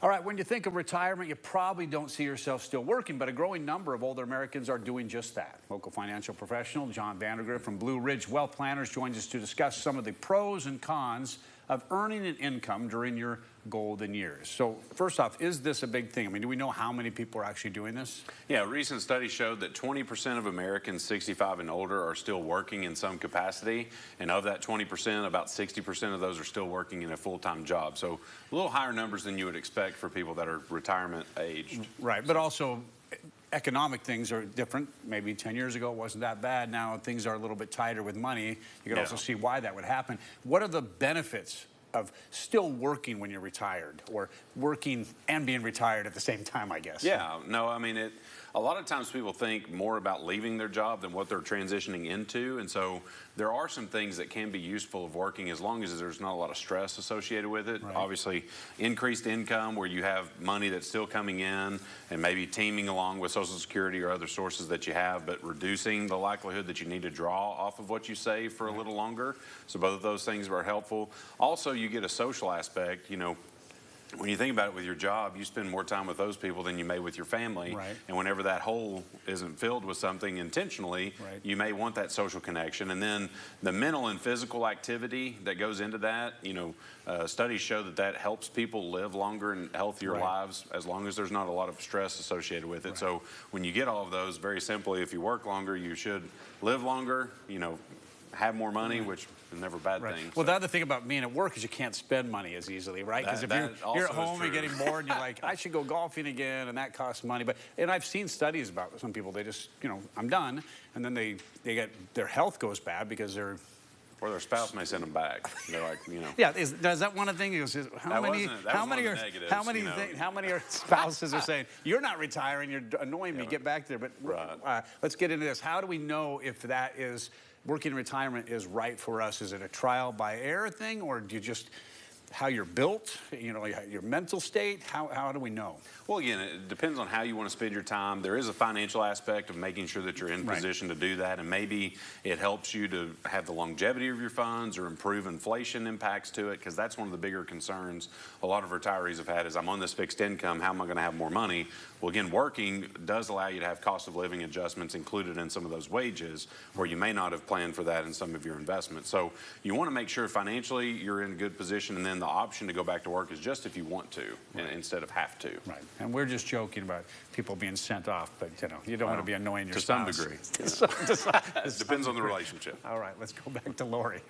All right, when you think of retirement, you probably don't see yourself still working, but a growing number of older Americans are doing just that. Local financial professional John Vandergriff from Blue Ridge Wealth Planners joins us to discuss some of the pros and cons of earning an income during your golden years. So first off, is this a big thing? I mean, do we know how many people are actually doing this? Yeah, a recent study showed that 20% of Americans 65 and older are still working in some capacity. And of that 20%, about 60% of those are still working in a full-time job. So a little higher numbers than you would expect for people that are retirement aged. Right, but also economic things are different. Maybe 10 years ago it wasn't that bad. Now things are a little bit tighter with money. You can also see why that would happen. What are the benefits of still working when you're retired, or working and being retired at the same time, I guess? Yeah, no, I mean, a lot of times people think more about leaving their job than what they're transitioning into. And so there are some things that can be useful of working as long as there's not a lot of stress associated with it. Right. Obviously, increased income where you have money that's still coming in and maybe teaming along with Social Security or other sources that you have, but reducing the likelihood that you need to draw off of what you save for a little longer. So both of those things are helpful. Also, you get a social aspect. You know, when you think about it with your job, you spend more time with those people than you may with your family. Right. And whenever that hole isn't filled with something intentionally, you may want that social connection. And then the mental and physical activity that goes into that, you know, studies show that that helps people live longer and healthier lives as long as there's not a lot of stress associated with it. So when you get all of those, very simply, if you work longer, you should live longer, you know, have more money, which is never a bad thing. Well, the other thing about being at work is you can't spend money as easily, right? Because if you're at home and getting bored and you're like, I should go golfing again, and that costs money. And I've seen studies about some people, they just, you know, I'm done, and then they get, their health goes bad because they're... Or their spouse may send them back. They're like, you know. Yeah, is that one of the things? How many spouses are saying, you're not retiring, you're annoying me, get back there. But let's get into this. How do we know if that is, working in retirement is right for us? Is it a trial by error thing, or do you just, how you're built, you know, your mental state? How do we know? Well, again, it depends on how you want to spend your time. There is a financial aspect of making sure that you're in position to do that, and maybe it helps you to have the longevity of your funds or improve inflation impacts to it, because that's one of the bigger concerns a lot of retirees have had is, I'm on this fixed income, how am I going to have more money? Well, again, working does allow you to have cost of living adjustments included in some of those wages, where you may not have planned for that in some of your investments. So you want to make sure financially you're in a good position, and then the option to go back to work is just if you want to, instead of have to. Right. And we're just joking about people being sent off, but you know, you don't want to be annoying your spouse. To some degree. It Depends on the relationship. All right, let's go back to Lori.